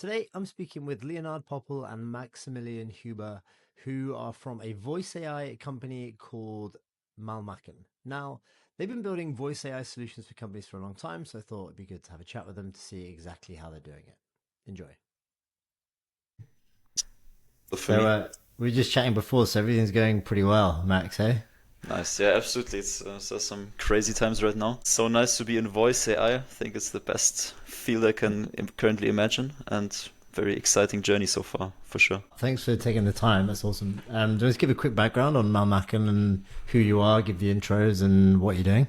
Today, I'm speaking with Leonard Poppel and Maximilian Huber, who are from a voice AI company called Malmachen. Now, they've been building voice AI solutions for companies for a long time, so I thought it'd be good to have a chat with them to see exactly how they're doing it. Enjoy. For So, me. we were just chatting before, so everything's going pretty well, Max, eh? Nice. Yeah, absolutely. It's so some crazy times right now. So nice to be in voice AI. I think it's the best field I can currently imagine, and very exciting journey so far, for sure. Thanks for taking the time. That's awesome. Just give a quick background on Malmachen and who you are, give the intros and what you're doing.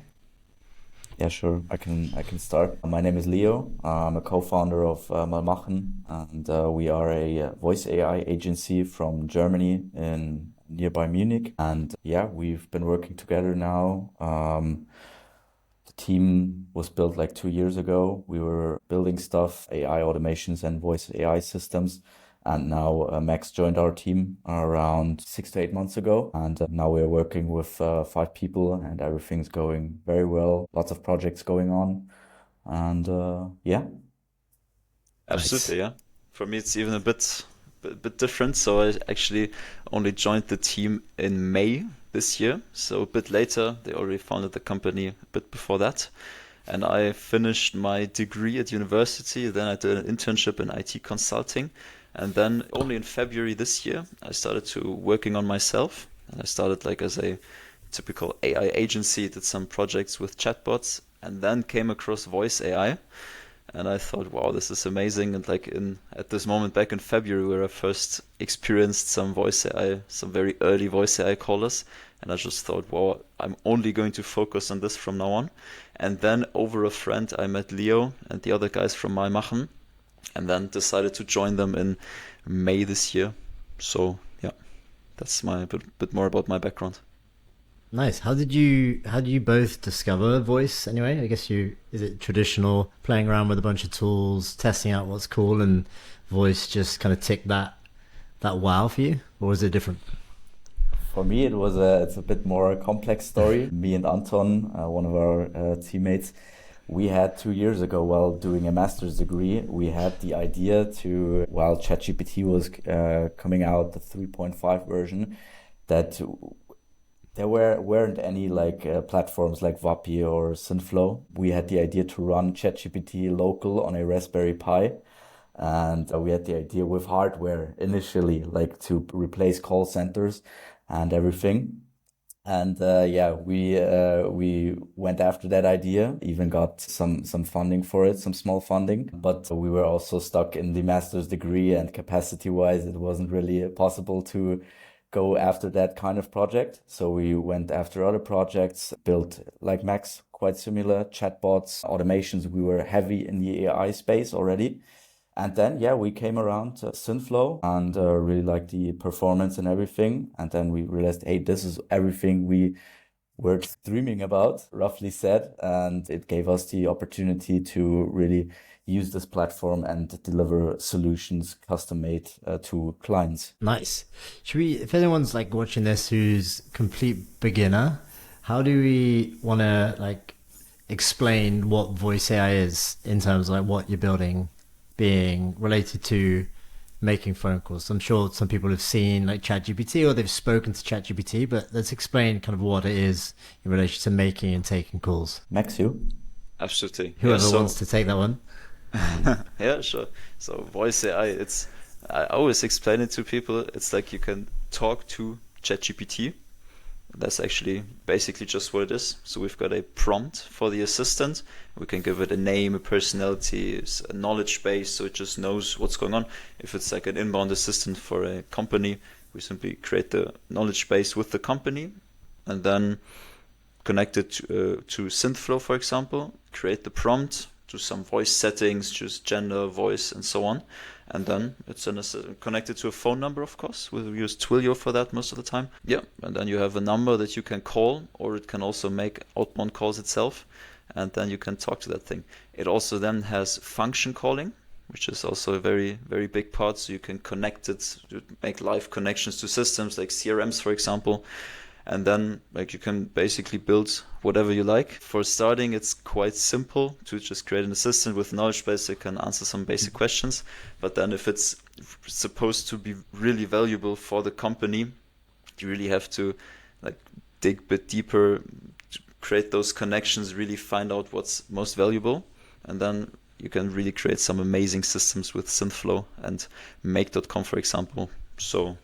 Yeah, sure. I can start. My name is Leo. I'm a co-founder of malmachen, and we are a voice AI agency from Germany in nearby Munich. And yeah, we've been working together now. The team was built like 2 years ago. We were building stuff, AI automations and voice AI systems. And now Max joined our team around 6 to 8 months ago. And now we're working with 5 people and everything's going very well. Lots of projects going on. And yeah. Nice. Absolutely, yeah. For me, it's even a bit different. So I actually only joined the team in May this year. So a bit later, they already founded the company a bit before that. And I finished my degree at university. Then I did an internship in IT consulting. And then only in February this year, I started to working on myself. And I started like as a typical AI agency, did some projects with chatbots, and then came across voice AI. And I thought, wow, this is amazing. And like in at this moment back in February, where I first experienced some voice AI, some very early voice AI callers, and I just thought, wow, I'm only going to focus on this from now on. And then over a friend, I met Leo and the other guys from Malmachen, and then decided to join them in May this year. So yeah, that's my bit more about my background. Nice. How did you both discover voice anyway? I guess you is it traditional playing around with a bunch of tools, testing out what's cool and voice just kind of tick that wow for you? Or is it different? For me, it's a bit more complex story. Me and Anton, one of our teammates, we had 2 years ago, while doing a master's degree, we had the idea to, while ChatGPT was coming out, the 3.5 version, that there weren't any like platforms like Vapi or Synthflow. We had the idea to run ChatGPT local on a Raspberry Pi. And we had the idea with hardware initially, like to replace call centers and everything. And yeah, we went after that idea, even got some funding for it, some small funding. But we were also stuck in the master's degree, and capacity wise, it wasn't really possible to go after that kind of project. So we went after other projects, built like Max, quite similar chatbots, automations. We were heavy in the AI space already. And then, yeah, we came around to Synthflow and really liked the performance and everything. And then we realized, hey, this is everything we were dreaming about, roughly said. And it gave us the opportunity to really use this platform and deliver solutions custom made to clients. Nice. Should we, if anyone's like watching this who's complete beginner, how do we want to like explain what voice AI is in terms of like what you're building being related to making phone calls? I'm sure some people have seen like ChatGPT or they've spoken to ChatGPT, but let's explain kind of what it is in relation to making and taking calls. Max, you? Absolutely. Yeah, Whoever wants to take that one. yeah, sure. So voice AI, I always explain it to people. It's like you can talk to ChatGPT. That's actually basically just what it is. So we've got a prompt for the assistant. We can give it a name, a personality, a knowledge base, so it just knows what's going on. If it's like an inbound assistant for a company, we simply create the knowledge base with the company and then connect it to Synthflow, for example, create the prompt, do some voice settings, choose gender, voice, and so on. And then it's connected to a phone number, of course. We use Twilio for that most of the time. Yeah, and then you have a number that you can call, or it can also make outbound calls itself, and then you can talk to that thing. It also then has function calling, which is also a very, very big part. So you can connect it, to make live connections to systems like CRMs, for example. And then like you can basically build whatever you like. For starting, it's quite simple to just create an assistant with knowledge base that can answer some basic questions. But then if it's supposed to be really valuable for the company, you really have to like dig a bit deeper, create those connections, really find out what's most valuable. And then you can really create some amazing systems with Synthflow and make.com, for example. So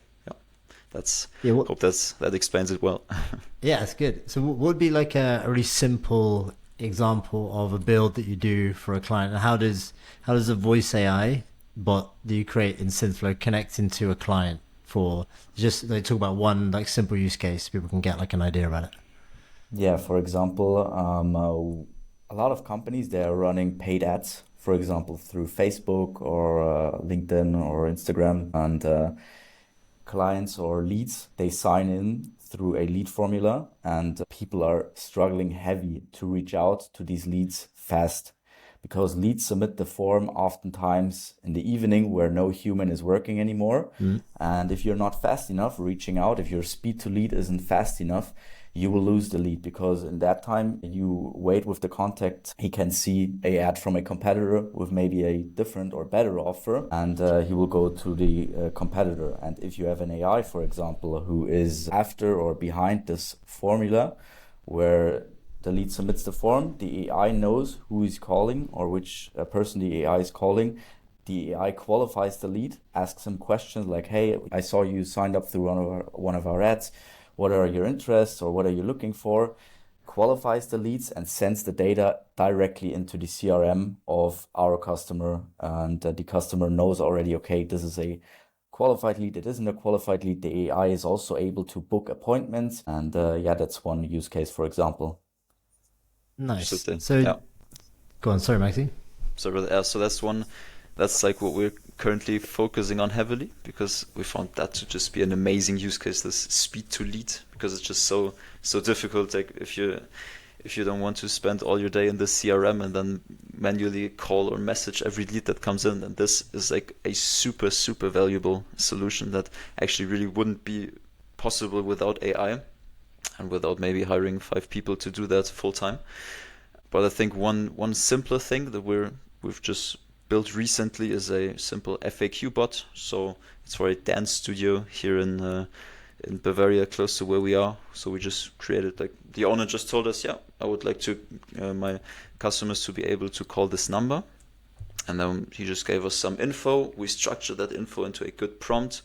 hope that explains it well. Yeah, that's good. So what would be like a really simple example of a build that you do for a client? And how does a voice AI bot that you create in Synthflow connect into a client for just like talk about one like simple use case so people can get like an idea about it? Yeah, for example, a lot of companies, they are running paid ads, for example, through Facebook or LinkedIn or Instagram, and clients or leads, they sign in through a lead formula, and people are struggling heavy to reach out to these leads fast, because leads submit the form oftentimes in the evening where no human is working anymore. And if you're not fast enough reaching out, if your speed to lead isn't fast enough, you will lose the lead, because in that time you wait with the contact, he can see a ad from a competitor with maybe a different or better offer, and he will go to the competitor. And if you have an AI, for example, who is after or behind this formula where the lead submits the form, the AI knows who is calling or which person the AI is calling. The AI qualifies the lead, asks him questions like, hey, I saw you signed up through one of our ads. What are your interests or what are you looking for? Qualifies the leads and sends the data directly into the CRM of our customer. And the customer knows already, okay, this is a qualified lead, it isn't a qualified lead. The AI is also able to book appointments. And that's one use case, for example. Nice. So yeah. Go on, sorry, Maxi. So that's like what we're currently focusing on heavily, because we found that to just be an amazing use case, this speed to lead, because it's just so difficult. Like if you don't want to spend all your day in the CRM and then manually call or message every lead that comes in, and this is like a super valuable solution that actually really wouldn't be possible without AI and without maybe hiring 5 people to do that full time. But I think one simpler thing that we've just built recently is a simple FAQ bot. So it's for a dance studio here in Bavaria, close to where we are. So we just created, like, the owner just told us, yeah, I would like to my customers to be able to call this number. And then he just gave us some info. We structured that info into a good prompt,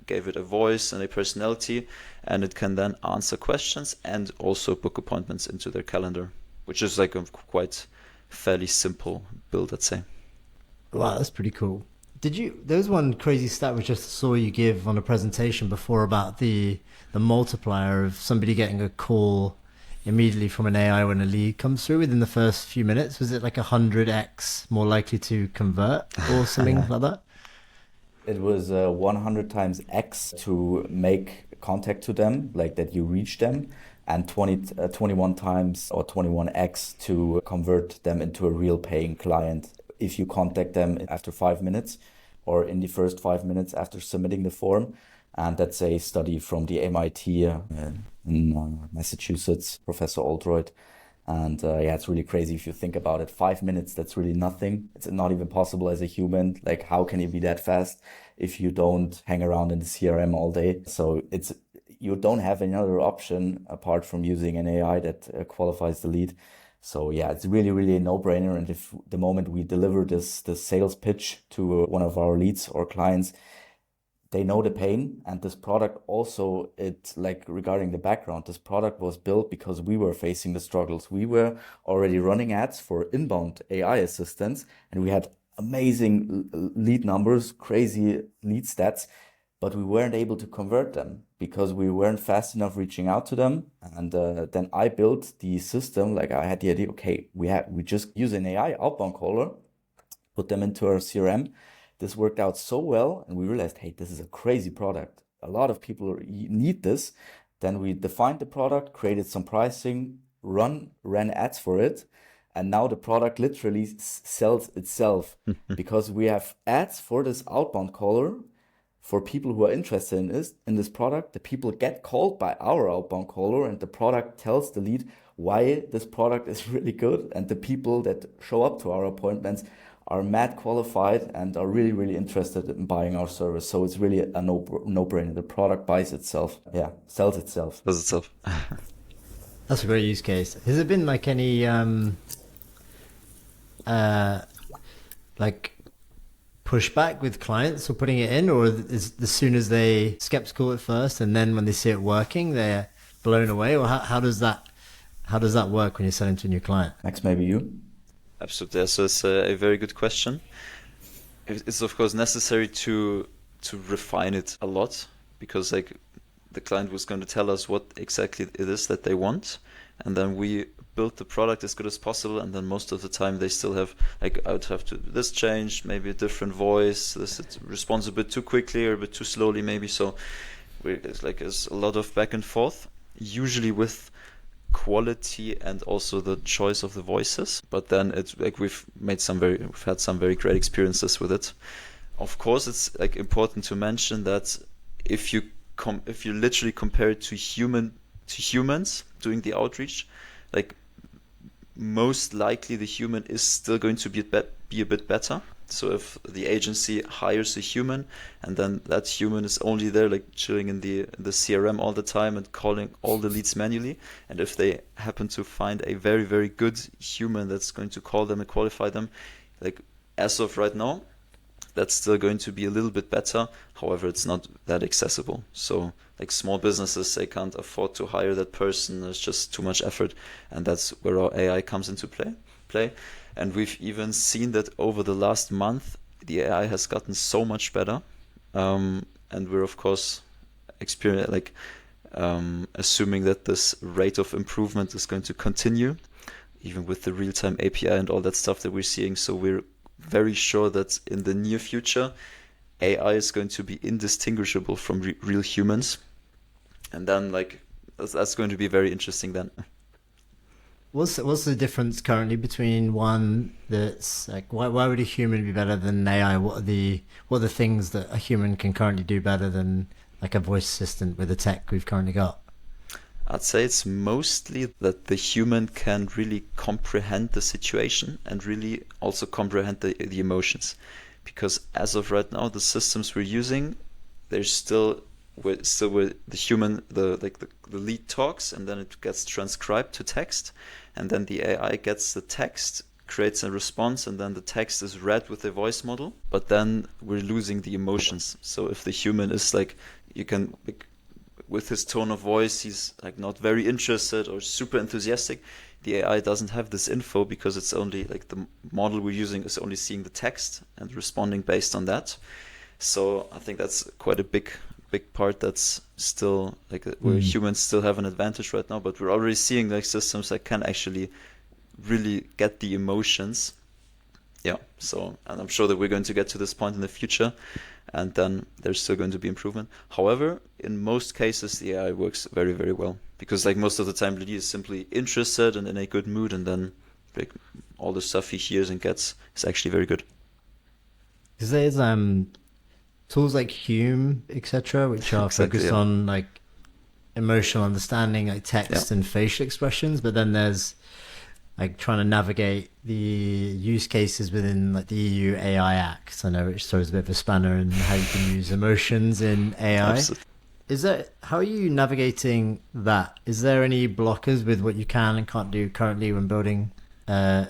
gave it a voice and a personality, and it can then answer questions and also book appointments into their calendar, which is like a quite fairly simple build, I'd say. Wow, that's pretty cool. There was one crazy stat which I saw you give on a presentation before about the multiplier of somebody getting a call immediately from an AI when a lead comes through within the first few minutes. Was it like 100x more likely to convert or something like that? It was 100 times X to make contact to them, like that you reach them, and 21 times or 21x to convert them into a real paying client if you contact them after 5 minutes or in the first 5 minutes after submitting the form. And that's a study from the MIT in Massachusetts, Professor Oldroyd. And it's really crazy if you think about it. 5 minutes, that's really nothing. It's not even possible as a human. Like, how can you be that fast if you don't hang around in the CRM all day? So you don't have another option apart from using an AI that qualifies the lead. So it's really, really a no-brainer. And if the moment we deliver this sales pitch to one of our leads or clients, they know the pain. And this product also, regarding the background, this product was built because we were facing the struggles. We were already running ads for inbound AI assistants, and we had amazing lead numbers, crazy lead stats, but we weren't able to convert them because we weren't fast enough reaching out to them. And then I built the system. Like, I had the idea, okay, we just use an AI outbound caller, put them into our CRM. This worked out so well, and we realized, hey, this is a crazy product. A lot of people need this. Then we defined the product, created some pricing, ran ads for it, and now the product literally sells itself because we have ads for this outbound caller for people who are interested in this product, the people get called by our outbound caller, and the product tells the lead why this product is really good. And the people that show up to our appointments are mad qualified and are really, really interested in buying our service. So it's really a no-brainer. The product buys itself. Yeah, sells itself. Does itself. That's a great use case. Has there been like any like pushback with clients for putting it in, or is as soon as they skeptical at first and then when they see it working they're blown away, or how does that work when you're selling to a new client? Max, maybe you? Absolutely. So it's a very good question. It's of course necessary to refine it a lot, because like the client was going to tell us what exactly it is that they want, and then we build the product as good as possible, and then most of the time they still have like, I would have to this change, maybe a different voice, this responds a bit too quickly or a bit too slowly maybe. So it's a lot of back and forth, usually with quality and also the choice of the voices. But then it's like we've had some very great experiences with it. Of course, it's like important to mention that if you literally compare it to humans doing the outreach, like most likely the human is still going to be a bit better. So if the agency hires a human and then that human is only there like chilling in the CRM all the time and calling all the leads manually, and if they happen to find a very, very good human that's going to call them and qualify them, like as of right now, that's still going to be a little bit better. However, it's not that accessible. So like small businesses, they can't afford to hire that person. There's just too much effort. And that's where our AI comes into play. And we've even seen that over the last month, the AI has gotten so much better. And we're of course assuming that this rate of improvement is going to continue, even with the real-time API and all that stuff that we're seeing. So we're very sure that in the near future, AI is going to be indistinguishable from real humans, and then like that's going to be very interesting then. What's the difference currently between one that's like why would a human be better than AI? What are the things that a human can currently do better than like a voice assistant with the tech we've currently got? I'd say it's mostly that the human can really comprehend the situation and really also comprehend the emotions. Because as of right now, the systems we're using, they're still where the human, the lead talks, and then it gets transcribed to text, and then the AI gets the text, creates a response, and then the text is read with the voice model. But then we're losing the emotions. So if the human is like, you can with his tone of voice, he's like not very interested or super enthusiastic. The AI doesn't have this info because it's only like the model we're using is only seeing the text and responding based on that. So I think that's quite a big part that's still like where humans still have an advantage right now, but we're already seeing like systems that can actually really get the emotions. Yeah. So, and I'm sure that we're going to get to this point in the future, and then there's still going to be improvement. However, in most cases, the AI works very, very well, because like most of the time, Lily is simply interested and in a good mood, and then like all the stuff he hears and gets is actually very good. Because there's tools like Hume, etc., which are focused on like emotional understanding, like text and facial expressions, but then there's like trying to navigate the use cases within like the EU AI Act. I know which throws a bit of a spanner in how you can use emotions in AI. Absolutely. How are you navigating that? Is there any blockers with what you can and can't do currently when building your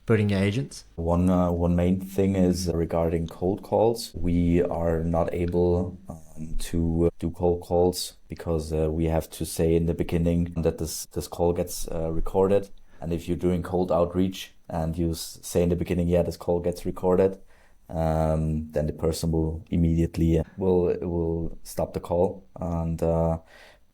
agents? One main thing is regarding cold calls. We are not able to do cold calls because we have to say in the beginning that this call gets recorded. And if you're doing cold outreach and you say in the beginning, yeah, this call gets recorded, then the person will immediately will stop the call. And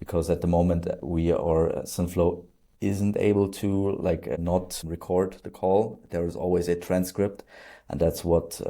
because at the moment Synthflow isn't able to like not record the call, there is always a transcript, and that's what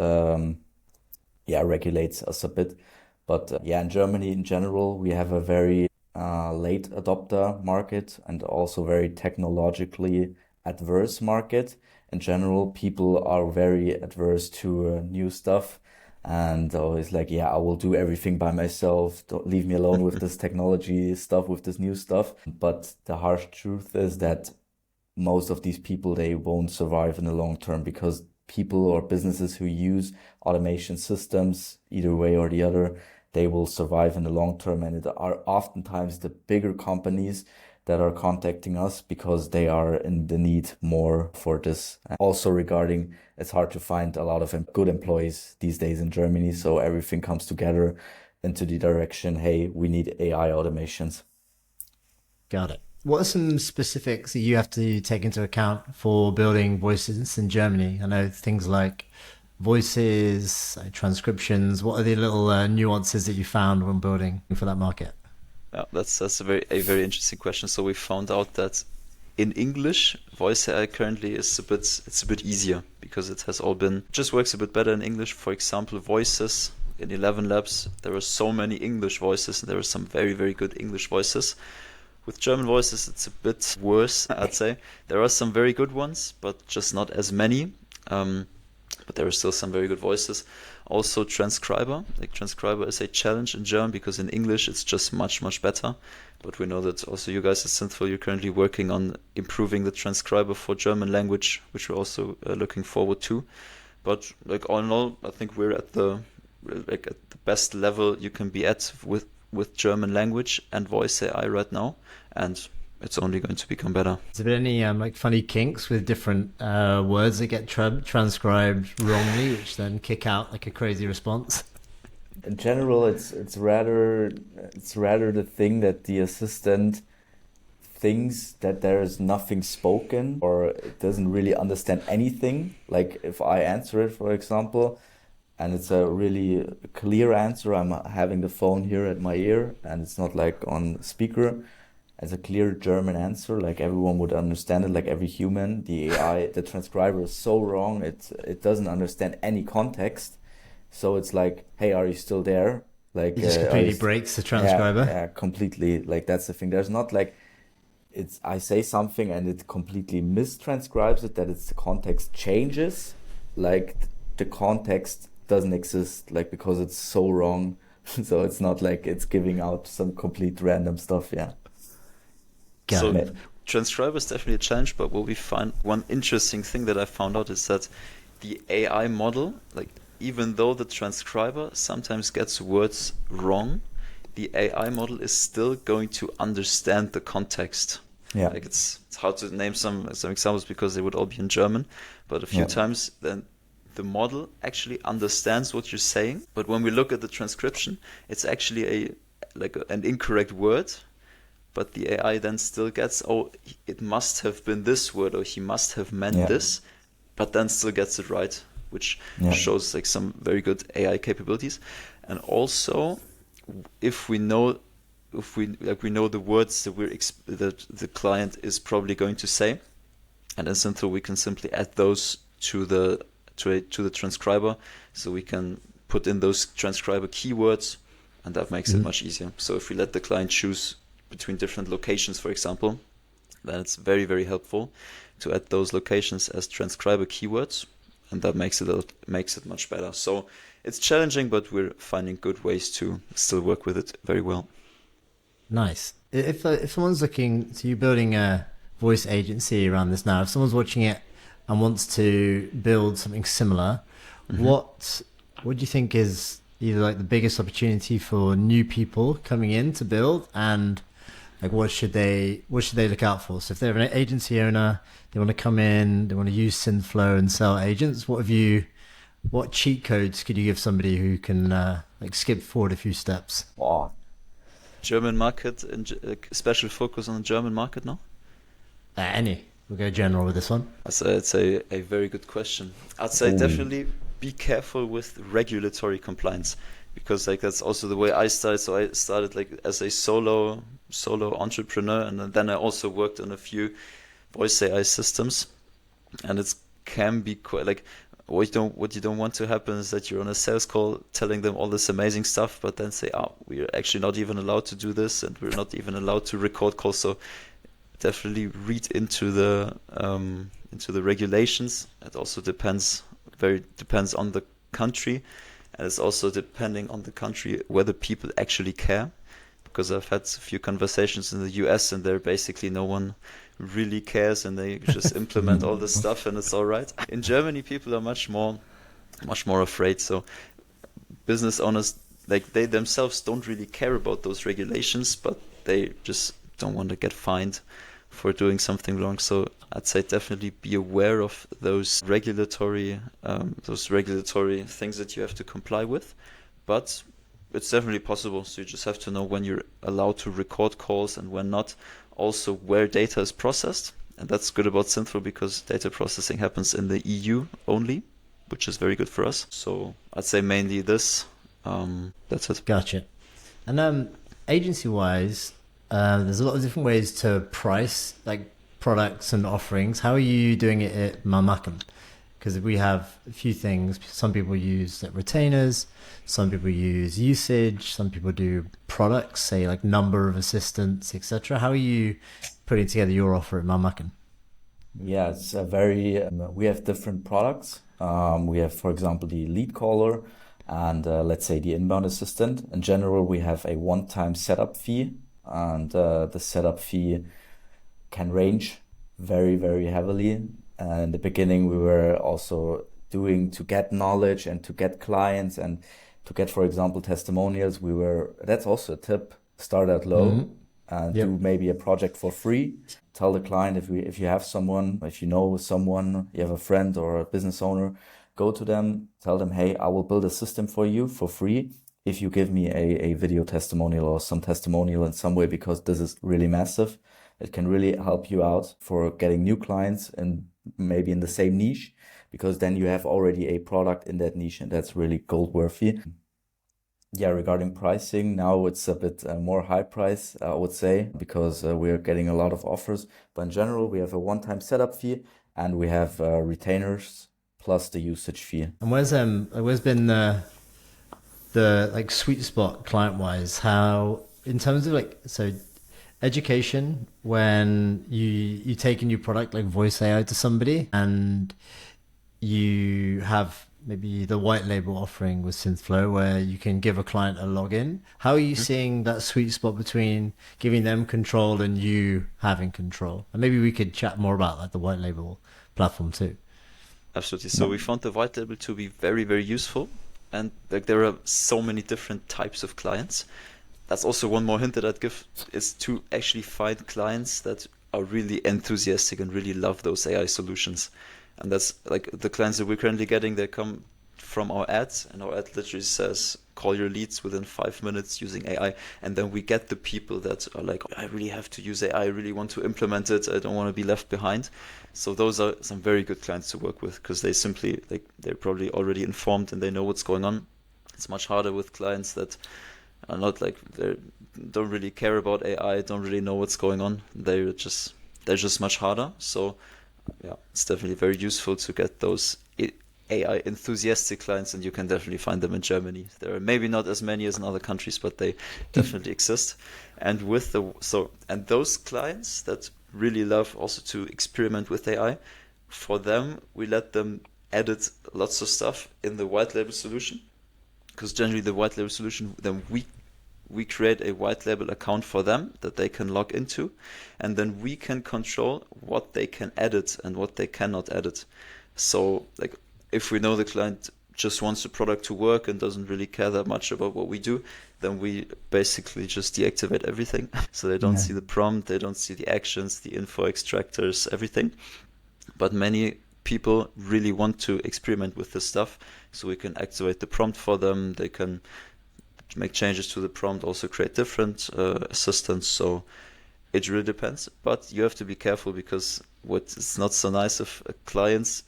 regulates us a bit. But in Germany in general, we have a very late adopter market and also very technologically adverse market. In general, people are very adverse to new stuff, and always like, yeah, I will do everything by myself. Don't leave me alone with this technology stuff, with this new stuff. But the harsh truth is that most of these people, they won't survive in the long term, because people or businesses who use automation systems, either way or the other, they will survive in the long term. And it are oftentimes the bigger companies that are contacting us because they are in the need more for this. Also regarding, it's hard to find a lot of good employees these days in Germany. So everything comes together into the direction, hey, we need AI automations. Got it. What are some specifics that you have to take into account for building voices in Germany? I know things like voices, transcriptions. What are the little nuances that you found when building for that market? Yeah, that's a very interesting question. So we found out that in English, voice AI currently is it's a bit easier because it has all been just works a bit better in English. For example, voices in 11 Labs, there are so many English voices, and there are some very good English voices. With German voices, it's a bit worse, I'd say. There are some very good ones, but just not as many. But there are still some very good voices. Also transcriber. Like transcriber is a challenge in German because in English it's just much better. But we know that also you guys at Synthflow, you're currently working on improving the transcriber for German language, which we're also looking forward to. But like all in all, I think we're at the best level you can be at with German language and voice AI right now, and it's only going to become better. Is there any like funny kinks with different words that get transcribed wrongly, which then kick out like a crazy response? In general, it's rather the thing that the assistant thinks that there is nothing spoken, or it doesn't really understand anything. Like if I answer it, for example, and it's a really clear answer, I'm having the phone here at my ear and it's not like on speaker. It's a clear German answer, like everyone would understand it, like every human. The AI, the transcriber is so wrong, it doesn't understand any context. So it's like, hey, are you still there? Like it just completely breaks the transcriber. Yeah, completely. Like that's the thing. There's not like I say something and it completely mistranscribes it, that it's the context changes. Like the context doesn't exist, like because it's so wrong. So it's not like it's giving out some complete random stuff. Yeah. So transcriber is definitely a challenge, but what we find, one interesting thing that I found out is that the AI model, like even though the transcriber sometimes gets words wrong, the AI model is still going to understand the context. Yeah. Like it's hard to name some examples because they would all be in German, but a few times then the model actually understands what you're saying. But when we look at the transcription, it's actually an incorrect word. But the AI then still gets, it must have been this word, or he must have meant this, but then still gets it right, which shows like some very good AI capabilities. And also, if we know the words that the client is probably going to say, and in Synthflow we can simply add those to the transcriber, so we can put in those transcriber keywords, and that makes it much easier. So if we let the client choose between different locations, for example, then it's very helpful to add those locations as transcriber keywords, and that makes it much better. So it's challenging, but we're finding good ways to still work with it very well. Nice. If someone's looking, so you're building a voice agency around this now, if someone's watching it and wants to build something similar, what do you think is either like the biggest opportunity for new people coming in to build, and like what should they look out for? So if they're an agency owner, they want to come in, they want to use Synthflow and sell agents, what cheat codes could you give somebody who can like skip forward a few steps? Wow. German market, and special focus on the German market now? Any. We'll go general with this one. It's a very good question. I'd say definitely be careful with regulatory compliance, because like that's also the way I started. So I started like as a solo entrepreneur, and then I also worked on a few voice AI systems, and it can be quite like what you don't want to happen is that you're on a sales call telling them all this amazing stuff, but then say, we're actually not even allowed to do this, and we're not even allowed to record calls. So definitely read into the regulations. It also depends on the country, And it's also depending on the country whether people actually care. Because I've had a few conversations in the US and there basically no one really cares and they just implement all this stuff and it's all right. In Germany, people are much more afraid. So business owners, like they themselves don't really care about those regulations, but they just don't want to get fined for doing something wrong. So I'd say definitely be aware of those regulatory things that you have to comply with. But it's definitely possible. So you just have to know when you're allowed to record calls and when not. Also where data is processed. And that's good about Synthflow because data processing happens in the EU only, which is very good for us. So I'd say mainly this. That's it. Gotcha. And agency-wise, there's a lot of different ways to price like products and offerings. How are you doing it at malmachen? Because we have a few things. Some people use like retainers, some people use usage, some people do products, say like number of assistants, etc. How are you putting together your offer at malmachen? Yeah, it's a we have different products. We have, for example, the lead caller and let's say the inbound assistant. In general, we have a one-time setup fee, and the setup fee can range very, very heavily. And in the beginning, we were also doing to get knowledge and to get clients and to get, for example, testimonials. That's also a tip, start out low and do maybe a project for free. Tell the client if you have someone, if you know someone, you have a friend or a business owner, go to them, tell them, hey, I will build a system for you for free if you give me a video testimonial or some testimonial in some way, because this is really massive. It can really help you out for getting new clients and maybe in the same niche, because then you have already a product in that niche and that's really gold worthy. Yeah, regarding pricing, now it's a bit more high price, I would say, because we're getting a lot of offers. But in general, we have a one-time setup fee and we have retainers plus the usage fee. And where's been the like sweet spot client-wise? How in terms of like education, when you take a new product like voice AI to somebody and you have maybe the white label offering with Synthflow where you can give a client a login, how are you seeing that sweet spot between giving them control and you having control? And maybe we could chat more about like the white label platform too. Absolutely. So we found the white label to be very, very useful. And like there are so many different types of clients. That's also one more hint that I'd give, is to actually find clients that are really enthusiastic and really love those AI solutions. And that's like the clients that we're currently getting, they come from our ads, and our ad literally says, call your leads within 5 minutes using AI. And then we get the people that are like, I really have to use AI, I really want to implement it, I don't want to be left behind. So those are some very good clients to work with because they simply, like, they're probably already informed and they know what's going on. It's much harder with clients that are not like, they don't really care about AI, don't really know what's going on. They're just much harder. So yeah, it's definitely very useful to get those AI enthusiastic clients, and you can definitely find them in Germany. There are maybe not as many as in other countries, but they definitely exist. And and those clients that really love also to experiment with AI, for them we let them edit lots of stuff in the white label solution, because generally the white label solution, then we create a white label account for them that they can log into, and then we can control what they can edit and what they cannot edit. So like if we know the client just wants the product to work and doesn't really care that much about what we do, then we basically just deactivate everything. So they don't see the prompt, they don't see the actions, the info extractors, everything. But many people really want to experiment with this stuff, so we can activate the prompt for them. They can make changes to the prompt, also create different assistants. So it really depends, but you have to be careful, because what is not so nice if a client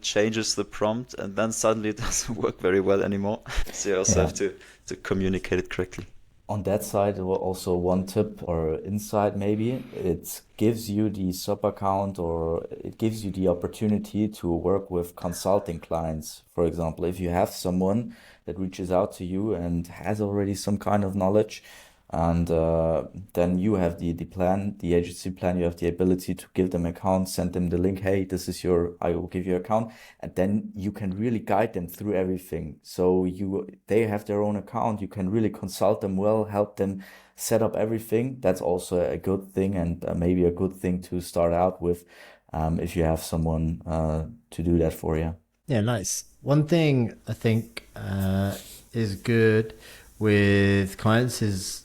changes the prompt and then suddenly it doesn't work very well anymore. So you also have to communicate it correctly. On that side, also one tip or insight maybe, it gives you the sub account, or it gives you the opportunity to work with consulting clients. For example, if you have someone that reaches out to you and has already some kind of knowledge, And then you have the plan, the agency plan. You have the ability to give them account, send them the link. Hey, this is I will give you account, and then you can really guide them through everything. So they have their own account. You can really consult them well, help them set up everything. That's also a good thing, and maybe a good thing to start out with, if you have someone to do that for you. Yeah, nice. One thing I think is good with clients is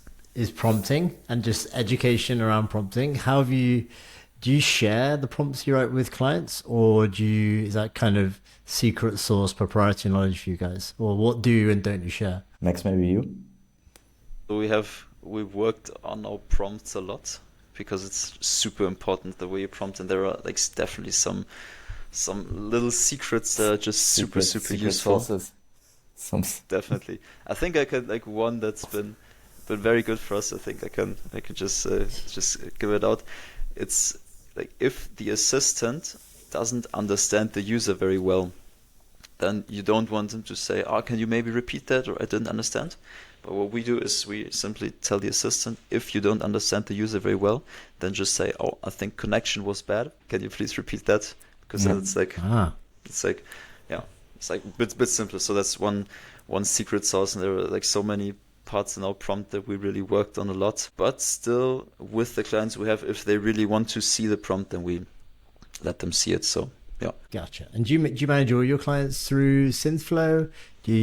prompting and just education around prompting. Do you share the prompts you write with clients, or is that kind of secret source proprietary knowledge for you guys? Or what do and don't you share? Max, maybe you? We've worked on our prompts a lot because it's super important the way you prompt, and there are like definitely some little secrets that are just super useful. Sources. Definitely. I think I could like one that's been very good for us. I think I can just give it out. It's like if the assistant doesn't understand the user very well, then you don't want them to say, "Oh, can you maybe repeat that?" or "I didn't understand." But what we do is we simply tell the assistant, if you don't understand the user very well, then just say, "Oh, I think connection was bad. Can you please repeat that?" Because then it's like a bit simpler. So that's one secret sauce, and there are like so many parts in our prompt that we really worked on a lot. But still, with the clients we have, if they really want to see the prompt, then we let them see it. So yeah. Gotcha. And do you manage all your clients through Synthflow? Do you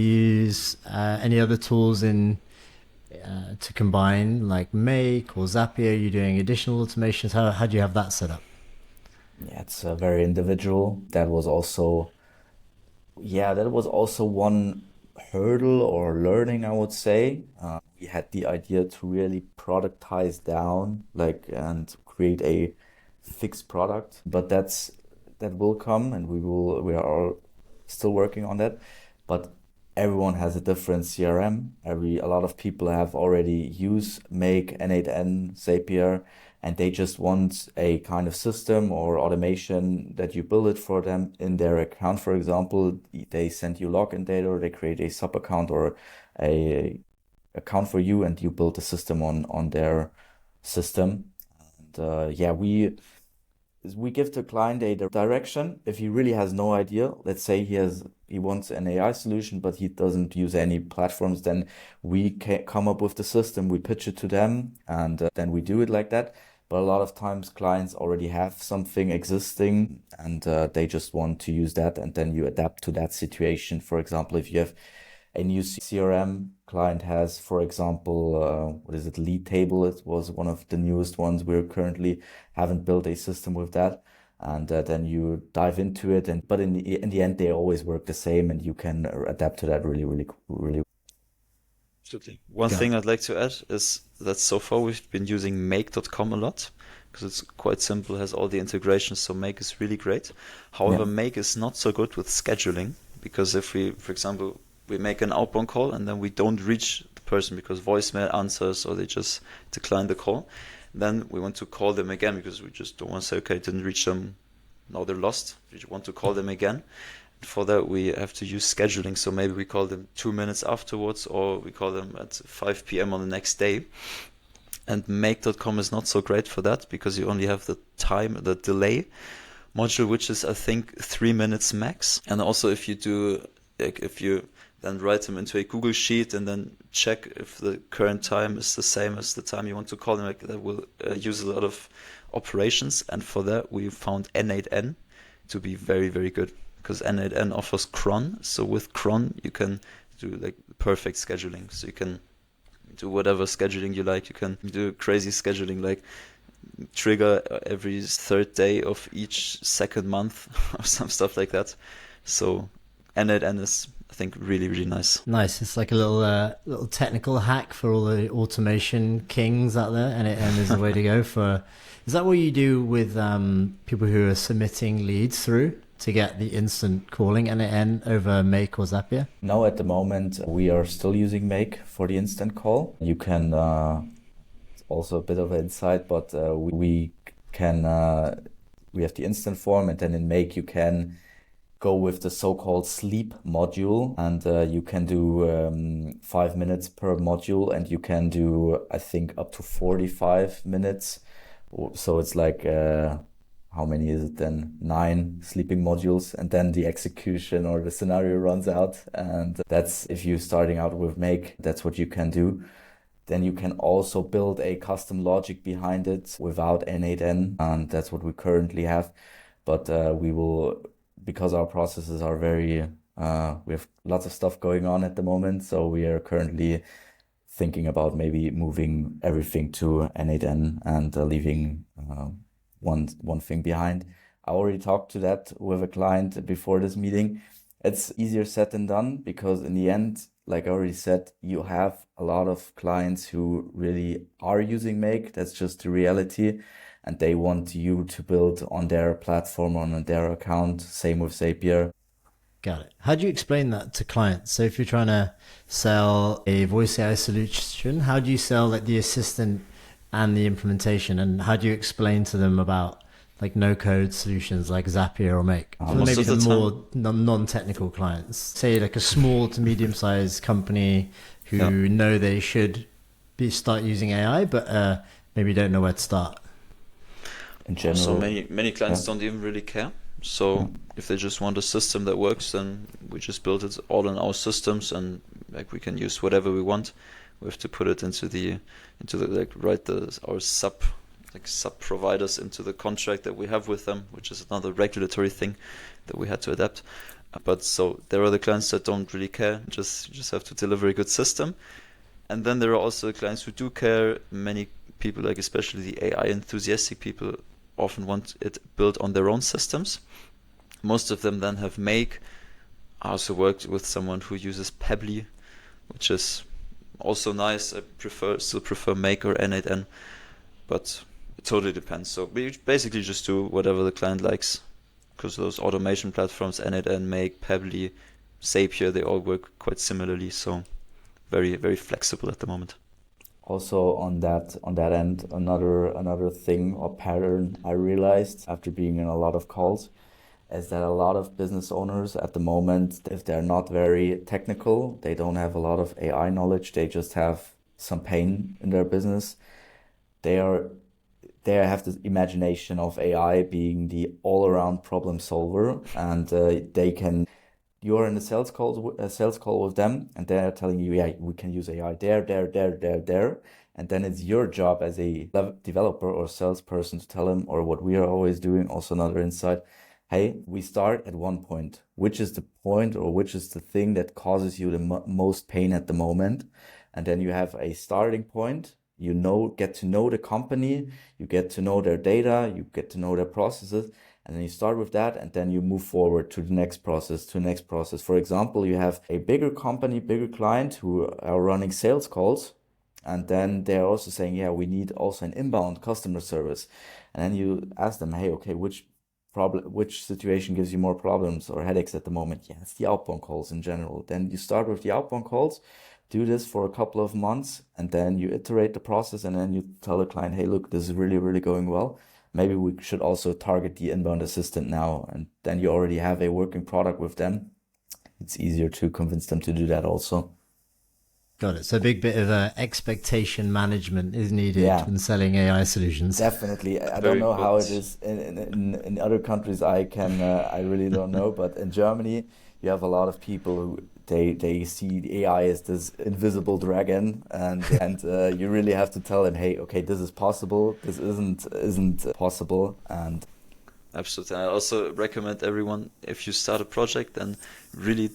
use any other tools to combine, like Make or Zapier? Are you doing additional automations? How do you have that set up? Yeah, it's very individual. That was also one hurdle or learning, I would say. We had the idea to really productize down, and create a fixed product, but that will come, and we are all still working on that. But everyone has a different CRM. A lot of people have already used Make, N8N, Zapier, and they just want a kind of system or automation that you build it for them in their account. For example, they send you login data, or they create a sub account or a account for you, and you build a system on their system. And we give the client a direction. If he really has no idea, let's say he wants an AI solution, but he doesn't use any platforms, then we come up with the system, we pitch it to them, and then we do it like that. But a lot of times clients already have something existing, and they just want to use that, and then you adapt to that situation. For example, if you have a new CRM, client has, for example, lead table. It was one of the newest ones. We're currently haven't built a system with that. And then you dive into it, but in the end, they always work the same, and you can adapt to that really, really, really. Absolutely. One thing I'd like to add is that so far we've been using make.com a lot because it's quite simple, has all the integrations, so Make is really great. However, Make is not so good with scheduling, because if we, for example, we make an outbound call and then we don't reach the person because voicemail answers or they just decline the call, then we want to call them again because we just don't want to say, okay, didn't reach them, now they're lost. We want to call them again. For that, we have to use scheduling. So maybe we call them 2 minutes afterwards, or we call them at 5 p.m. on the next day. And make.com is not so great for that because you only have the delay module, which is, I think, 3 minutes max. And also if you then write them into a Google Sheet and then check if the current time is the same as the time you want to call them, that will use a lot of operations. And for that, we found N8N to be very, very good, because N8N offers cron. So with cron, you can do perfect scheduling. So you can do whatever scheduling you like. You can do crazy scheduling, like trigger every third day of each second month or some stuff like that. So N8N is, I think, really, really nice. Nice. It's like a little technical hack for all the automation kings out there, and N8N is the way to go for. Is that what you do with people who are submitting leads through to get the instant calling N8N over Make or Zapier? No, at the moment we are still using Make for the instant call. You can also a bit of insight, but we have the instant form, and then in Make you can go with the so-called sleep module, and you can do 5 minutes per module, and you can do, I think, up to 45 minutes. So it's like, how many is it then? 9 sleeping modules, and then the execution or the scenario runs out. And that's, if you're starting out with Make, that's what you can do. Then you can also build a custom logic behind it without N8N, and that's what we currently have. But we will, because our processes are we have lots of stuff going on at the moment, so we are currently thinking about maybe moving everything to N8N and leaving one thing behind. I already talked to that with a client before this meeting. It's easier said than done, because in the end, like I already said, you have a lot of clients who really are using Make. That's just the reality. And they want you to build on their platform, on their account. Same with Zapier. Got it. How do you explain that to clients? So if you're trying to sell a voice AI solution, how do you sell like the assistant and the implementation? And how do you explain to them about like no-code solutions like Zapier or Make? For maybe the more non-technical clients, say like a small to medium-sized company who know they should start using AI, but maybe don't know where to start. In general, so many clients don't even really care. So if they just want a system that works, then we just build it all in our systems, and like we can use whatever we want. We have to put it into the like write our sub providers into the contract that we have with them, which is another regulatory thing that we had to adapt. But so there are the clients that don't really care. You just have to deliver a good system. And then there are also clients who do care. Many people, like especially the AI enthusiastic people, often want it built on their own systems. Most of them then have Make. I also worked with someone who uses Pebbly, which is also nice. I still prefer Make or N8N, but it totally depends. So we basically just do whatever the client likes, because those automation platforms, N8N, Make, Pebbly, Zapier, they all work quite similarly. So very, very flexible at the moment. Also on that end, another thing or pattern I realized after being in a lot of calls is that a lot of business owners at the moment, if they're not very technical, they don't have a lot of AI knowledge, they just have some pain in their business. They have this imagination of AI being the all-around problem solver, and you're in a sales call with them, and they're telling you, yeah, we can use AI there. And then it's your job as a developer or salesperson to tell them, or what we are always doing, also another insight, hey, we start at one point. Which is the point, or which is the thing that causes you the most pain at the moment? And then you have a starting point. Get to know the company, you get to know their data, you get to know their processes. And then you start with that, and then you move forward to the next process, For example, you have a bigger company, bigger client who are running sales calls, and then they're also saying, yeah, we need also an inbound customer service. And then you ask them, hey, okay, which situation gives you more problems or headaches at the moment? Yeah, it's the outbound calls in general. Then you start with the outbound calls, do this for a couple of months, and then you iterate the process, and then you tell the client, hey, look, this is really, really going well. Maybe we should also target the inbound assistant now, and then you already have a working product with them. It's easier to convince them to do that also. Got it. So a big bit of expectation management is needed when selling AI solutions. Definitely. I don't know how it is in other countries. I really don't know. But in Germany, you have a lot of people who they see the AI as this invisible dragon, and you really have to tell them, hey, okay, this is possible. This isn't possible. And absolutely. I also recommend everyone, if you start a project, then really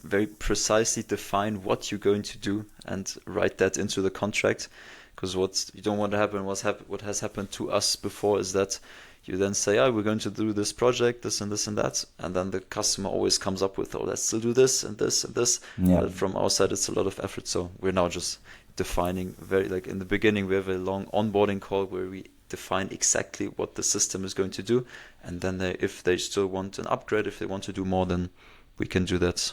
very precisely define what you're going to do and write that into the contract, because what you don't want to happen, what has happened to us before, is that you then say, we're going to do this project, this and this and that, and then the customer always comes up with, let's still do this and this and this. Yeah. But from our side, it's a lot of effort, so we're now just defining like in the beginning, we have a long onboarding call where we define exactly what the system is going to do, and then if they still want an upgrade, if they want to do more, then we can do that.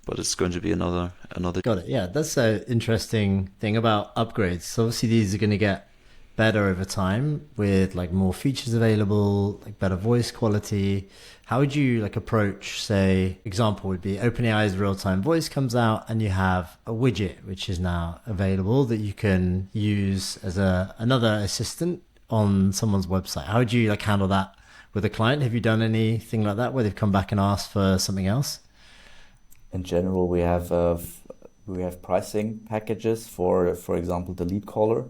But it's going to be another. Got it. Yeah, that's an interesting thing about upgrades. So obviously these are going to get better over time with like more features available, like better voice quality? How would you like approach, say, example would be OpenAI's real-time voice comes out and you have a widget which is now available that you can use as another assistant on someone's website. How would you like handle that with a client? Have you done anything like that where they've come back and asked for something else? In general, we have pricing packages for example, the lead caller,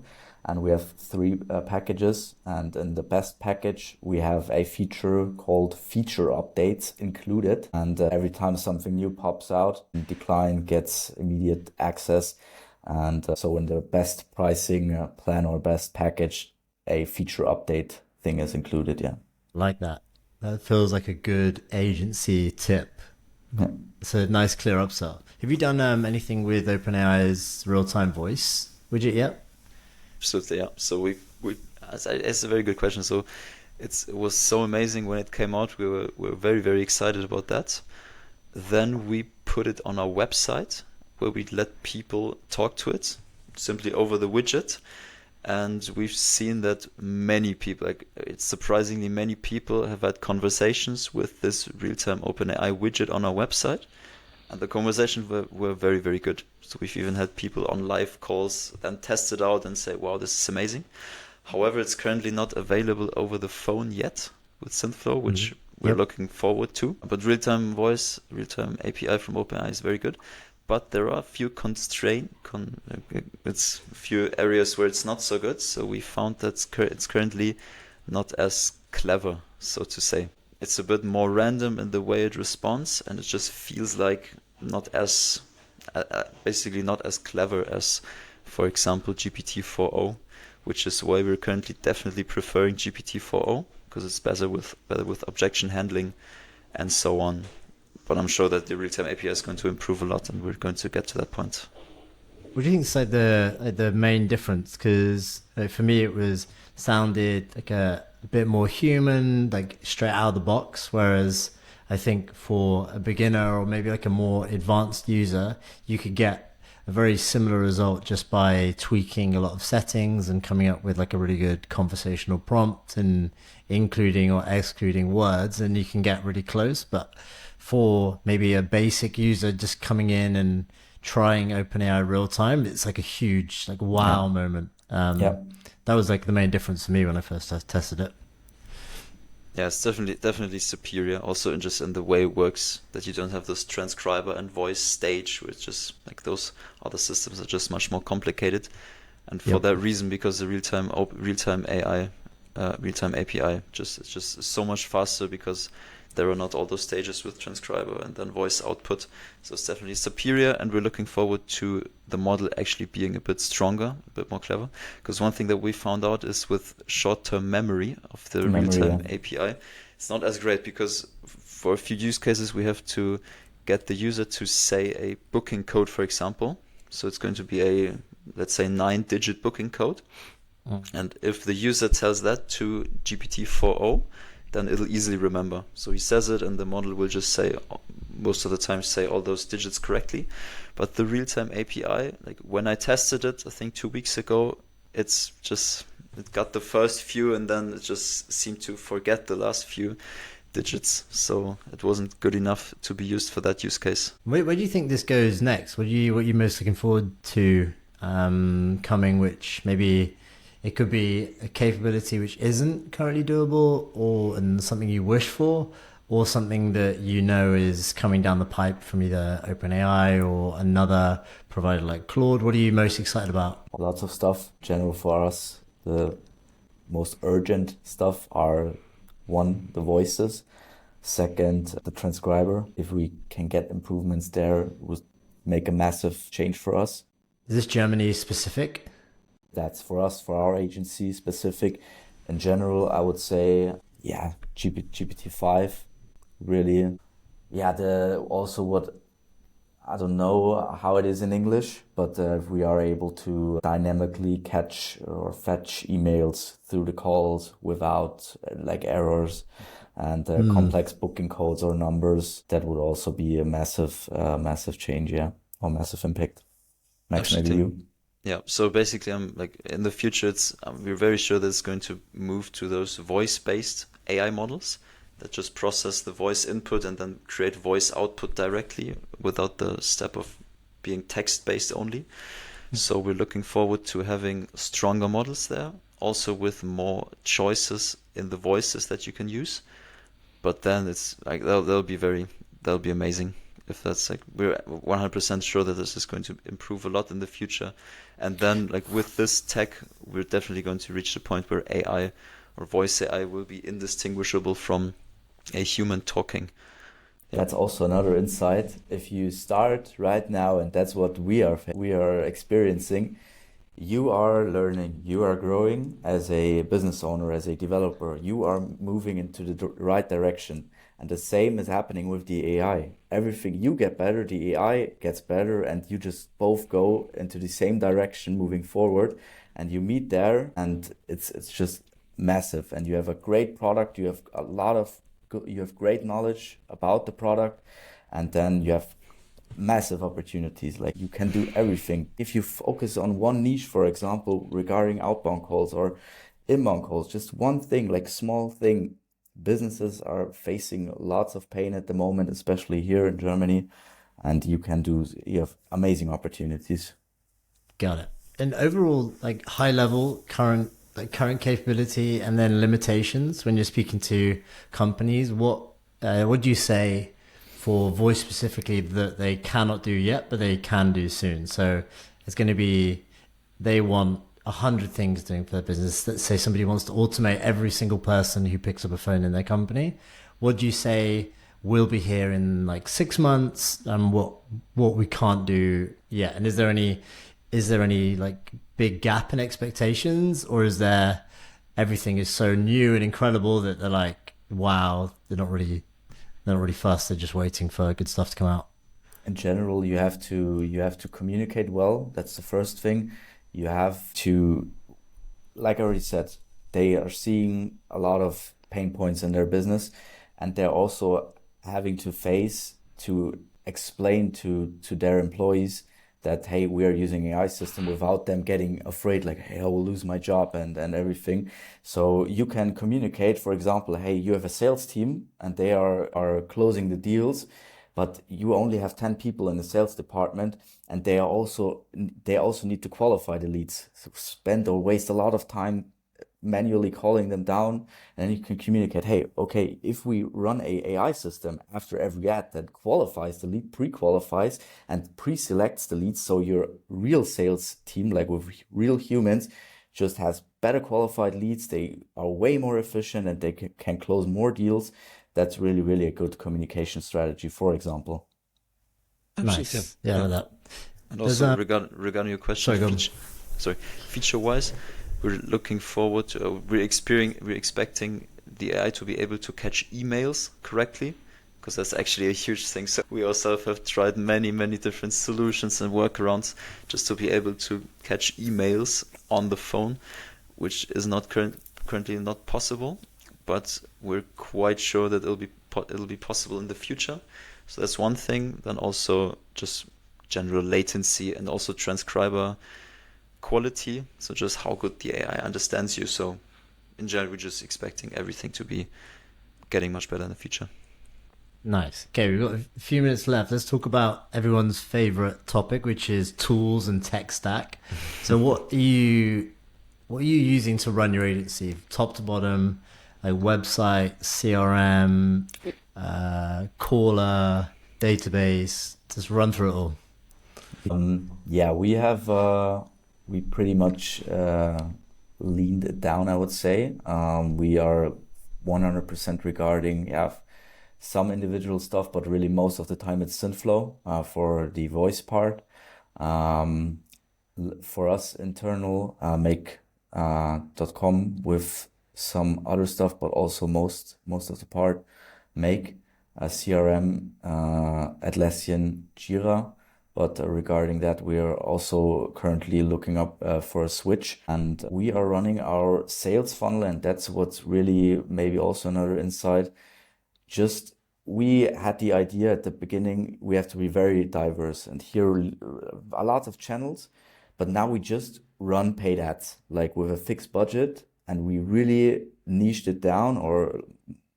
and we have three packages. And in the best package, we have a feature called feature updates included. And every time something new pops out, the client gets immediate access. And so in the best pricing plan or best package, a feature update thing is included. Yeah. Like that. That feels like a good agency tip. Yeah. It's a nice clear upsell. Have you done anything with OpenAI's real-time voice widget yet? Absolutely, yeah. So it's a very good question. So it was so amazing when it came out. We were very, very excited about that. Then we put it on our website where we let people talk to it simply over the widget. And we've seen that many people, like it's surprisingly many people have had conversations with this real-time OpenAI widget on our website. And the conversations were very, very good. So we've even had people on live calls then test it out and say, wow, this is amazing. However, it's currently not available over the phone yet with Synthflow, which we're looking forward to. But real-time voice, real-time API from OpenAI is very good. But there are a few it's a few areas where it's not so good. So we found that it's currently not as clever, so to say. It's a bit more random in the way it responds, and it just feels like not as, basically not as clever as, for example, GPT-4o, which is why we're currently definitely preferring GPT-4o, because it's better with objection handling and so on. But I'm sure that the real-time API is going to improve a lot, and we're going to get to that point. What do you think is like the main difference? Because for me, it sounded like a bit more human, like straight out of the box. Whereas I think for a beginner or maybe like a more advanced user, you could get a very similar result just by tweaking a lot of settings and coming up with like a really good conversational prompt and including or excluding words, and you can get really close. But for maybe a basic user just coming in and trying OpenAI real time, it's like a huge like wow moment. That was like the main difference for me when I first tested it. Yeah, it's definitely superior. Also, in the way it works, that you don't have this transcriber and voice stage, which is like those other systems are just much more complicated. And for that reason, because the real-time API it's just so much faster because there are not all those stages with transcriber and then voice output. So it's definitely superior, and we're looking forward to the model actually being a bit stronger, a bit more clever. Because one thing that we found out is with short-term memory of the real-time API, it's not as great because for a few use cases we have to get the user to say a booking code, for example. So it's going to be a, let's say, 9-digit booking code. And if the user tells that to GPT-4o, then it'll easily remember. So he says it and the model will just say, most of the time, say all those digits correctly. But the real-time API, like when I tested it, I think 2 weeks ago, it got the first few and then it just seemed to forget the last few digits. So it wasn't good enough to be used for that use case. Where do you think this goes next? What are you most looking forward to coming, which maybe it could be a capability which isn't currently doable, or and something you wish for, or something that you know is coming down the pipe from either OpenAI or another provider like Claude? What are you most excited about? Lots of stuff. General for us, the most urgent stuff are, one, the voices. Second, the transcriber. If we can get improvements there, would make a massive change for us. Is this Germany specific? That's for us, for our agency specific. In general, I would say, GPT-5, really. I don't know how it is in English, but if we are able to dynamically catch or fetch emails through the calls without like errors and complex booking codes or numbers, that would also be a massive change, or massive impact. Max, maybe you? Yeah, so basically, I'm like in the future, we're very sure that it's going to move to those voice-based AI models that just process the voice input and then create voice output directly without the step of being text-based only. So we're looking forward to having stronger models there, also with more choices in the voices that you can use. But then it's like that'll be amazing if that's like we're 100% sure that this is going to improve a lot in the future. And then like with this tech, we're definitely going to reach the point where AI or voice AI will be indistinguishable from a human talking. Yeah. That's also another insight. If you start right now, and that's what we are experiencing, you are learning, you are growing as a business owner, as a developer. You are moving into the right direction. And the same is happening with the AI. Everything you get better, the AI gets better, and you just both go into the same direction moving forward. And you meet there, and it's just massive. And you have a great product. You have you have great knowledge about the product, and then you have massive opportunities. Like you can do everything. If you focus on one niche, for example, regarding outbound calls or inbound calls, just one thing, like small thing, businesses are facing lots of pain at the moment, especially here in Germany, and you have amazing opportunities. Got it. And overall, like high level, current capability, and then limitations when you're speaking to companies. What would you say for voice specifically that they cannot do yet, but they can do soon? So it's going to be they want 100 things doing for their business. Let's say somebody wants to automate every single person who picks up a phone in their company. What do you say will be here in like 6 months, and what we can't do yet? And is there any like big gap in expectations, or is there everything is so new and incredible that they're like, wow, they're not really fussed, they're just waiting for good stuff to come out? In general, you have to communicate well. That's the first thing. You have to, like I already said, they are seeing a lot of pain points in their business, and they're also having to explain to their employees that, hey, we are using AI system, without them getting afraid, like, hey, I will lose my job and everything. So you can communicate, for example, hey, you have a sales team and they are closing the deals, but you only have 10 people in the sales department, and they also need to qualify the leads. So spend or waste a lot of time manually calling them down, and then you can communicate, hey, okay, if we run a AI system after every ad that qualifies the lead, pre-qualifies and pre-selects the leads, so your real sales team, like with real humans, just has better qualified leads, they are way more efficient, and they can close more deals. That's really, really a good communication strategy, for example. Nice. Yeah, I know that. And There's also a- regarding your question, Sorry, go on. feature-wise, we're looking forward to, we're expecting the AI to be able to catch emails correctly, because that's actually a huge thing. So we ourselves have tried many, many different solutions and workarounds just to be able to catch emails on the phone, which is not currently not possible, but we're quite sure that it'll be possible in the future. So that's one thing. Then also just general latency and also transcriber quality. So just how good the AI understands you. So in general, we're just expecting everything to be getting much better in the future. Nice. Okay, we've got a few minutes left. Let's talk about everyone's favorite topic, which is tools and tech stack. So what are you using to run your agency, top to bottom, like website, CRM, caller, database? Just run through it all. Yeah, we pretty much leaned it down, I would say. We are 100% regarding, some individual stuff, but really most of the time it's Synthflow for the voice part. For us internal, make.com with some other stuff, but also most of the part make CRM, Atlassian, Jira. But regarding that, we are also currently looking up for a switch, and we are running our sales funnel, and that's what's really maybe also another insight. Just we had the idea at the beginning, we have to be very diverse, and here a lot of channels, But now we just run paid ads, like with a fixed budget, and we really niched it down or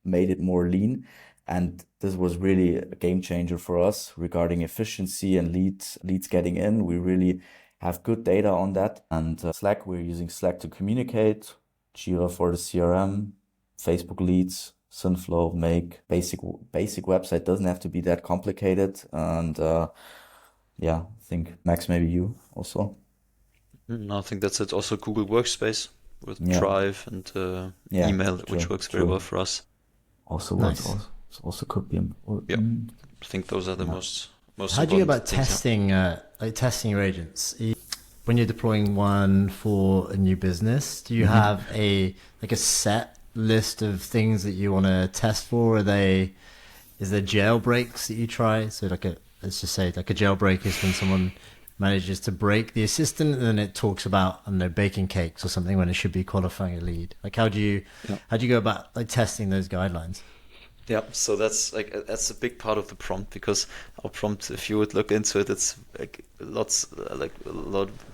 made it more lean. And this was really a game changer for us regarding efficiency and leads getting in. We really have good data on that. And Slack, we're using Slack to communicate, Jira for the CRM, Facebook leads, Synthflow, make basic website. Doesn't have to be that complicated. And yeah, I think Max, maybe you also. No, I think that's it. Also Google Workspace with Yeah. Drive and Yeah, email, which true, works very true. well for us. Also Nice. also could be. Yeah. I think those are the Yeah. most How do you go important about things, yeah. testing your agents? When you're deploying one for a new business, do you have a set list of things that you want to test for? Is there jailbreaks that you try? So let's just say like a jailbreak is when someone manages to break the assistant, and then it talks about, I don't know, baking cakes or something when it should be qualifying a lead. Like how do you go about like testing those guidelines? Yeah, so that's a big part of the prompt, because our prompt, if you would look into it, it's like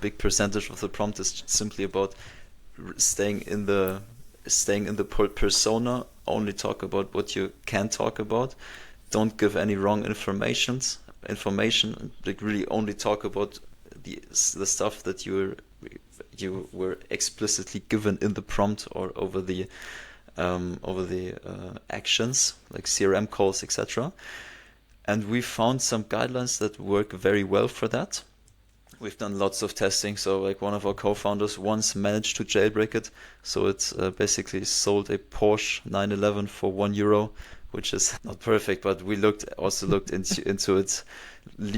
big percentage of the prompt is simply about staying in the persona. Only talk about what you can talk about. Don't give any wrong information. Like really only talk about the stuff that you were explicitly given in the prompt or over the actions like CRM calls, etc. And we found some guidelines that work very well for that. We've done lots of testing. So like one of our co-founders once managed to jailbreak it. So it's basically sold a Porsche 911 for €1, which is not perfect, but we also looked into it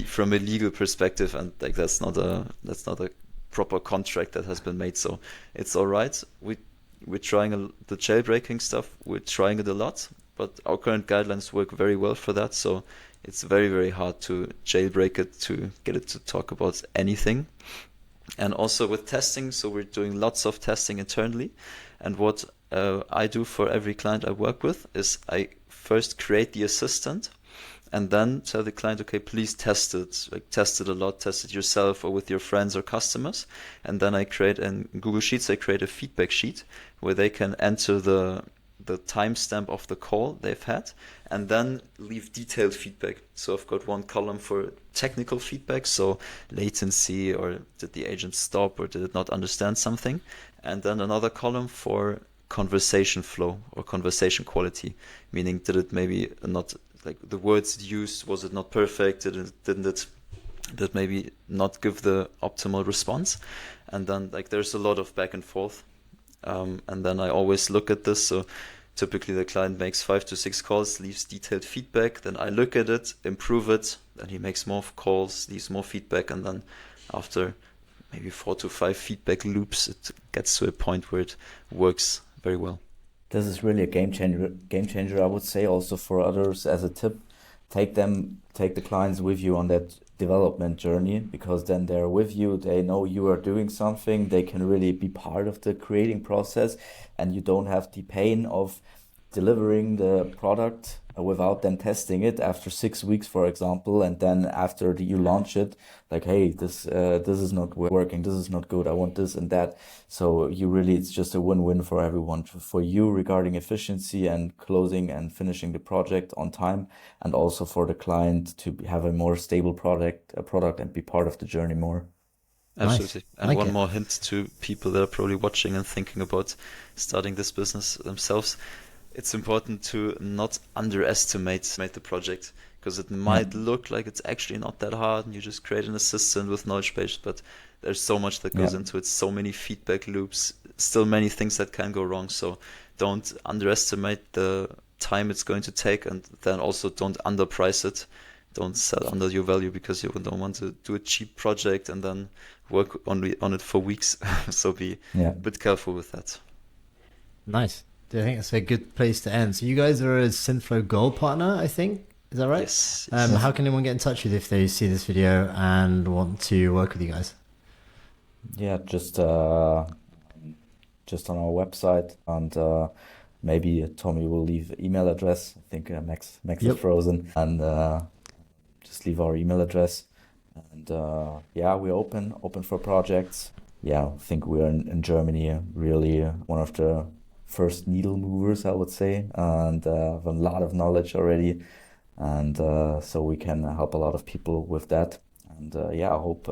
from a legal perspective, and like that's not a proper contract that has been made. So it's all right. We're trying the jailbreaking stuff. We're trying it a lot, but our current guidelines work very well for that. So it's very, very hard to jailbreak it to get it to talk about anything. And also with testing, so we're doing lots of testing internally. And what I do for every client I work with is I first create the assistant and then tell the client, okay, please test it. Like test it a lot, test it yourself or with your friends or customers. And then I create in Google Sheets, I create a feedback sheet where they can enter the timestamp of the call they've had and then leave detailed feedback. So I've got one column for technical feedback, so latency, or did the agent stop, or did it not understand something, and then another column for conversation flow or conversation quality, meaning did it maybe not, like the words used, was it not perfect, did it maybe not give the optimal response. And then like there's a lot of back and forth. And then I always look at this. So typically the client makes 5 to 6 calls, leaves detailed feedback. Then I look at it, improve it. Then he makes more calls, leaves more feedback. And then after maybe 4 to 5 feedback loops, it gets to a point where it works very well. This is really a game changer, I would say, also for others as a tip. Take the clients with you on that development journey, because then they're with you, they know you are doing something, they can really be part of the creating process, and you don't have the pain of delivering the product without them testing it after 6 weeks, for example, and then after you launch it, like, hey, this is not working, this is not good, I want this and that. So it's just a win-win for everyone, for you regarding efficiency and closing and finishing the project on time, and also for the client to have a more stable product and be part of the journey more. Absolutely. Nice. And Like one it. more hint to people that are probably watching and thinking about starting this business themselves. It's important to not underestimate the project, because it might look like it's actually not that hard and you just create an assistant with knowledge base, but there's so much that goes into it, so many feedback loops, still many things that can go wrong. So don't underestimate the time it's going to take, and then also don't underprice it. Don't sell under your value, because you don't want to do a cheap project and then work on it for weeks. So be a bit careful with that. Nice. I think that's a good place to end. So you guys are a Synthflow Gold partner, I think. Is that right? Yes. How can anyone get in touch with you if they see this video and want to work with you guys? Yeah, just on our website, and maybe Tommy will leave email address. I think Max is frozen, and just leave our email address, And yeah, we're open for projects. Yeah, I think we're in Germany really one of the first needle movers, I would say, and have a lot of knowledge already. And so we can help a lot of people with that. And yeah, I hope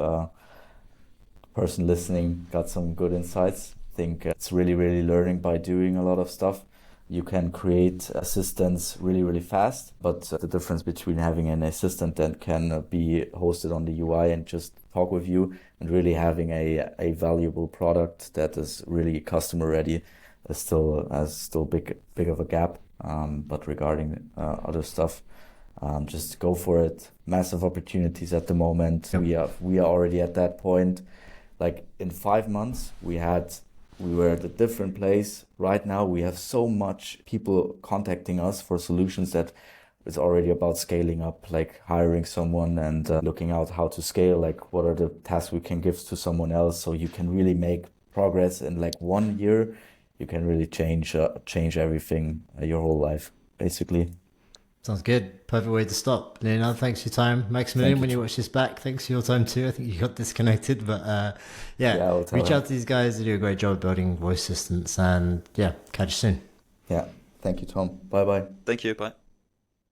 person listening got some good insights. I think it's really learning by doing a lot of stuff. You can create assistants really fast, but the difference between having an assistant that can be hosted on the UI and just talk with you and really having a valuable product that is really customer ready is still big of a gap. But regarding other stuff, just go for it. Massive opportunities at the moment. Yep. We are already at that point. Like in 5 months, we were at a different place. Right now, we have so much people contacting us for solutions that it's already about scaling up, like hiring someone and looking out how to scale, like what are the tasks we can give to someone else. So you can really make progress in like 1 year. You can really change everything, your whole life, basically. Sounds good. Perfect way to stop. Leonard, thanks for your time. Maximilian, when you watch this back, thanks for your time too. I think you got disconnected, but yeah, reach out to these guys. They do a great job building voice assistants, and yeah, catch you soon. Yeah, thank you, Tom. Bye-bye. Thank you. Bye.